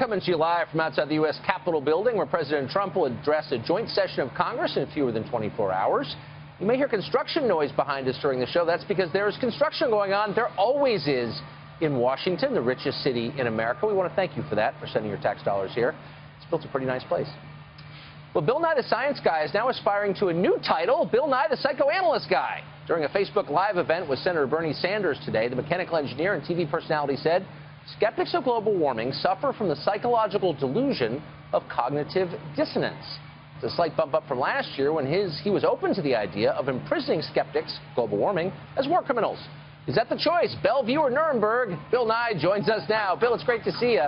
coming to you live from outside the U.S. Capitol building, where President Trump will address a joint session of Congress in fewer than 24 hours. You may hear construction noise behind us during the show. That's because there is construction going on. There always is in Washington, the richest city in America. We want to thank you for that, for sending your tax dollars here. It's built a pretty nice place. Well, Bill Nye the Science Guy is now aspiring to a new title, Bill Nye the Psychoanalyst Guy. During a Facebook Live event with Senator Bernie Sanders today, the mechanical engineer and TV personality said, skeptics of global warming suffer from the psychological delusion of cognitive dissonance. It's a slight bump up from last year when he was open to the idea of imprisoning skeptics, global warming, as war criminals. Is that the choice? Bellevue or Nuremberg? Bill Nye joins us now. Bill, it's great to see you.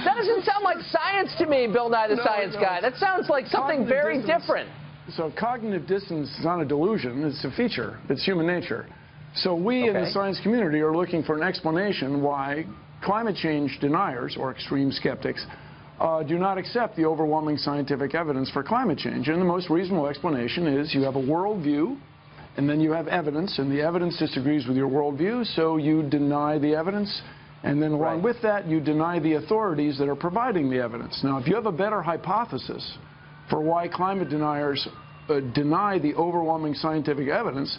That doesn't sound like science to me, Bill Nye the Science Guy. That sounds like something very different. So cognitive dissonance is not a delusion. It's a feature. It's human nature. So we in the science community are looking for an explanation why climate change deniers, or extreme skeptics, do not accept the overwhelming scientific evidence for climate change. And the most reasonable explanation is you have a worldview, and then you have evidence, and the evidence disagrees with your worldview, so you deny the evidence. And then along with that, you deny the authorities that are providing the evidence. Now, if you have a better hypothesis for why climate deniers deny the overwhelming scientific evidence,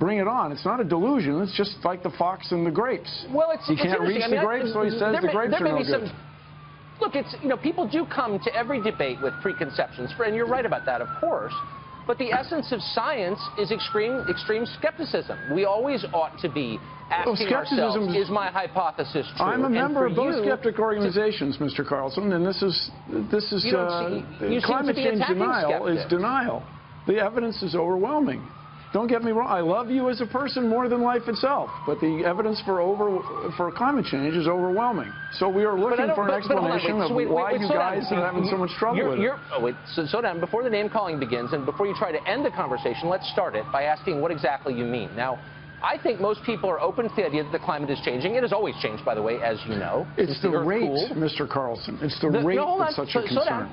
bring it on. It's not a delusion. It's just like the fox and the grapes. Well, he can't reach the grapes, so he says the grapes are no good. Look, people do come to every debate with preconceptions, and you're right about that, of course. But the essence of science is extreme skepticism. We always ought to be asking ourselves, is my hypothesis true? I'm a member of both skeptic organizations, Mr. Carlson, and this is climate change denial is denial. The evidence is overwhelming. Don't get me wrong. I love you as a person more than life itself, but the evidence for climate change is overwhelming. So we are looking for an explanation of why you guys are having so much trouble with it. Slow down. Before the name-calling begins, and before you try to end the conversation, let's start it by asking what exactly you mean. Now, I think most people are open to the idea that the climate is changing. It has always changed, by the way, as you know. It's the rate, Mr. Carlson. It's the rate that's such a concern.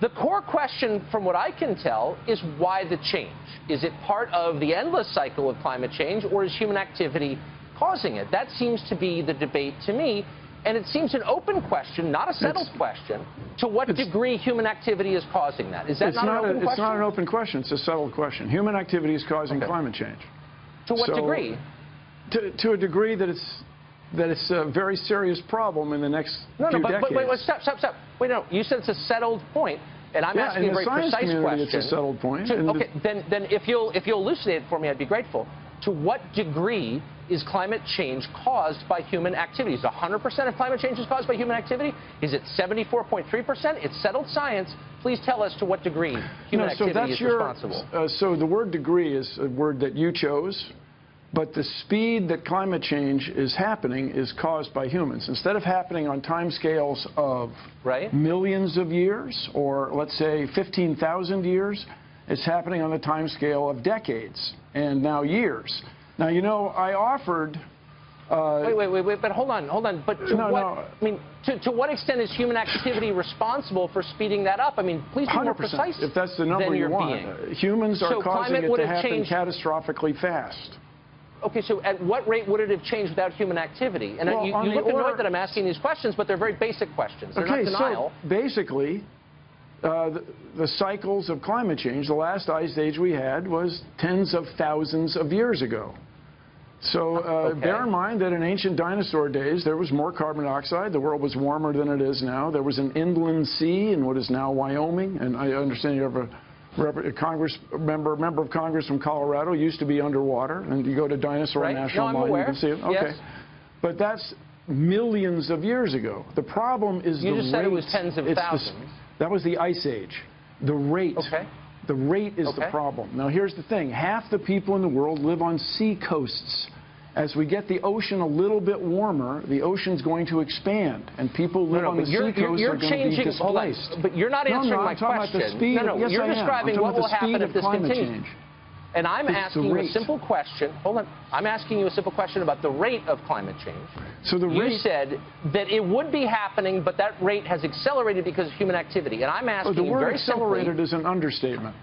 The core question, from what I can tell, is why the change? Is it part of the endless cycle of climate change, or is human activity causing it? That seems to be the debate to me, and it seems an open question, not a settled question, to what degree human activity is causing that. Is that not an open question? It's not an open question. It's a settled question. Human activity is causing climate change. To what degree? To a degree that it's a very serious problem in the next few decades. But wait, stop. Wait, no, you said it's a settled point, and I'm asking a very precise question. It's a settled point. Okay, then if you'll elucidate it for me, I'd be grateful. To what degree is climate change caused by human activity? Is 100% of climate change is caused by human activity? Is it 74.3%? It's settled science. Please tell us to what degree human activity is responsible. So the word degree is a word that you chose. But the speed that climate change is happening is caused by humans. Instead of happening on timescales of millions of years, or let's say 15,000 years, it's happening on the timescale of decades and now years. Now, you know, I offered... Wait, but hold on. But to what extent is human activity responsible for speeding that up? I mean, please be more precise. If that's the number you want. Humans are causing it to happen catastrophically fast. Okay, so at what rate would it have changed without human activity? And you look annoyed that I'm asking these questions, but they're very basic questions. They're not denial. So basically, the cycles of climate change, the last ice age we had was tens of thousands of years ago. So bear in mind that in ancient dinosaur days, there was more carbon dioxide. The world was warmer than it is now. There was an inland sea in what is now Wyoming. And I understand you have a member of Congress from Colorado, used to be underwater, and you go to Dinosaur National Mall, you can see it. Yes. But that's millions of years ago. The problem is the rate. You just said it was tens of thousands. That was the ice age. The rate. The rate is the problem. Now, here's the thing. Half the people in the world live on sea coasts. As we get the ocean a little bit warmer, the ocean's going to expand, and people live on the sea coast are going to be displaced. But you're not answering my question. You're describing what will happen if this continues. And I'm asking you a simple question. Hold on. I'm asking you a simple question about the rate of climate change. So the rate... You said that it would be happening, but that rate has accelerated because of human activity. And I'm asking you very simply... The word accelerated is an understatement.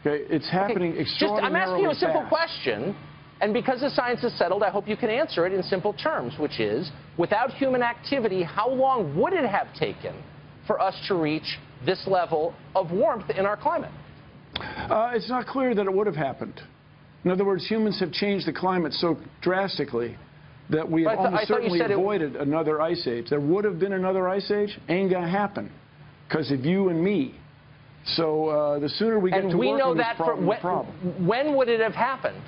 Okay? It's happening extraordinarily fast. I'm asking you a simple question. And because the science is settled, I hope you can answer it in simple terms, which is, without human activity, how long would it have taken for us to reach this level of warmth in our climate? It's not clear that it would have happened. In other words, humans have changed the climate so drastically that we have almost certainly avoided another ice age. There would have been another ice age. Ain't going to happen because of you and me. So the sooner we get to work on this problem, the problem. When would it have happened?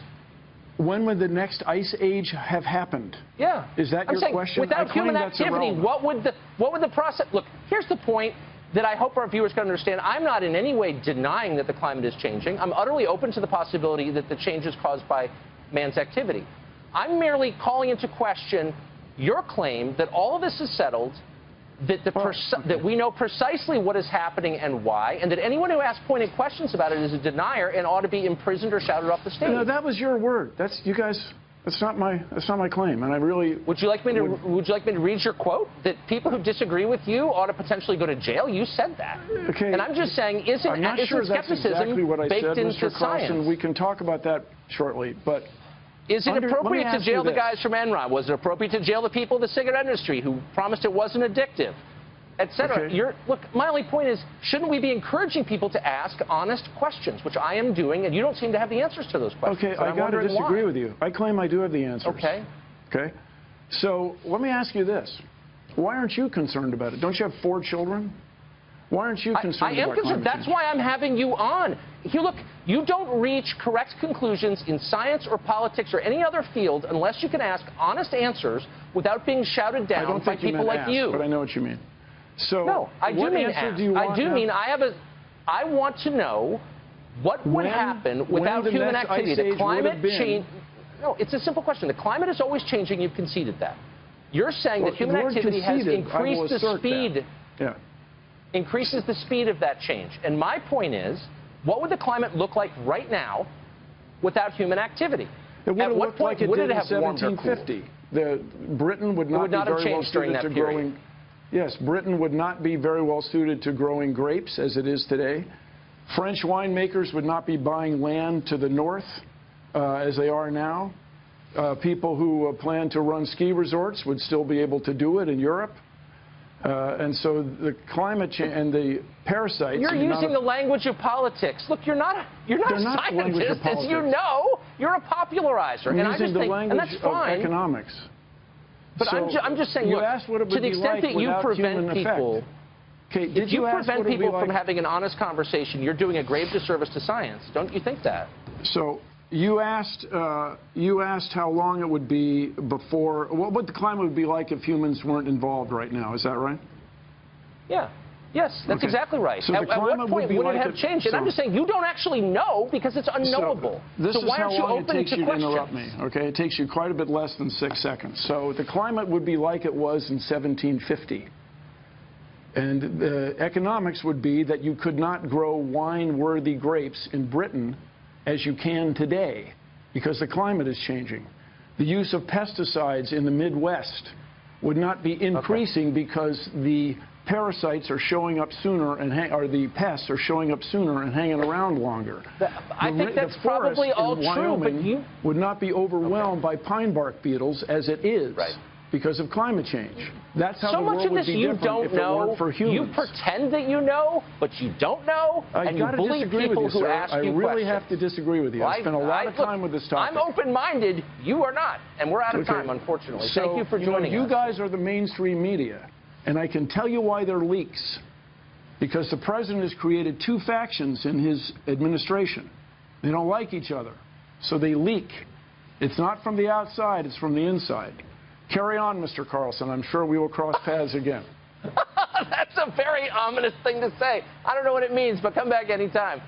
When would the next ice age have happened? Yeah. Is that your question? Without human activity, what would the process... Look, here's the point that I hope our viewers can understand. I'm not in any way denying that the climate is changing. I'm utterly open to the possibility that the change is caused by man's activity. I'm merely calling into question your claim that all of this is settled, that, that we know precisely what is happening and why, and that anyone who asks pointed questions about it is a denier and ought to be imprisoned or shouted off the stage. No, that was your word. That's you guys. That's not my claim, and I really. Would you like me to read your quote that people who disagree with you ought to potentially go to jail? You said that. Okay. And I'm just saying, isn't skepticism exactly what I baked said, into Mr. Carlson, science? We can talk about that shortly, but. Is it appropriate to jail the guys from Enron? Was it appropriate to jail the people in the cigarette industry who promised it wasn't addictive, et cetera? Okay. Look, my only point is, shouldn't we be encouraging people to ask honest questions, which I am doing, and you don't seem to have the answers to those questions. Okay, I got to disagree with you. I claim I do have the answers. Okay. Okay. So let me ask you this. Why aren't you concerned about it? Don't you have 4 children? Why aren't you concerned about climate change? That's why I'm having you on. Here, look, you don't reach correct conclusions in science or politics or any other field unless you can ask honest answers without being shouted down by people like you. But I know what you mean. So no, I do mean ask. I want to know what would happen without human activity. The climate change. No, it's a simple question. The climate is always changing. You've conceded that. You're saying that human activity has increased the speed. Yeah. Increases the speed of that change. And my point is, what would the climate look like right now without human activity? It would have looked like it did in 1750. Britain would not be very well suited to growing. Yes, Britain would not be very well suited to growing grapes as it is today. French winemakers would not be buying land to the north as they are now. People who plan to run ski resorts would still be able to do it in Europe. And so the climate change and the parasites. You're using the language of politics. Look, you're not a scientist, as you know. You're a popularizer, and I just think, and that's fine. Of economics. But so I'm just saying, look, to the extent that you prevent people, if you prevent people from having an honest conversation, you're doing a grave disservice to science. Don't you think that? So you asked how long it would be before, what the climate would be like if humans weren't involved right now. Is that right? Yeah. Yes, that's exactly right. So at what point would it have changed? And I'm just saying, you don't actually know because it's unknowable. So why aren't you open to questions? This is how long it takes you to interrupt me, okay? It takes you quite a bit less than 6 seconds. So the climate would be like it was in 1750. And the economics would be that you could not grow wine-worthy grapes in Britain as you can today because the climate is changing. The use of pesticides in the Midwest would not be increasing because the parasites are showing up sooner or the pests are showing up sooner and hanging around longer. I think that's probably all true, but you would not be overwhelmed by pine bark beetles as it is because of climate change. That's how the world would be different if it weren't for humans. You pretend that you know, but you don't know, and you bully people who ask you questions. I really have to disagree with you. I spent a lot of time with this topic. I'm open-minded. You are not, and we're out of time, unfortunately. So, thank you for joining us. You guys are the mainstream media. And I can tell you why they're leaks. Because the president has created 2 factions in his administration. They don't like each other. So they leak. It's not from the outside, it's from the inside. Carry on, Mr. Carlson. I'm sure we will cross paths again. That's a very ominous thing to say. I don't know what it means, but come back anytime.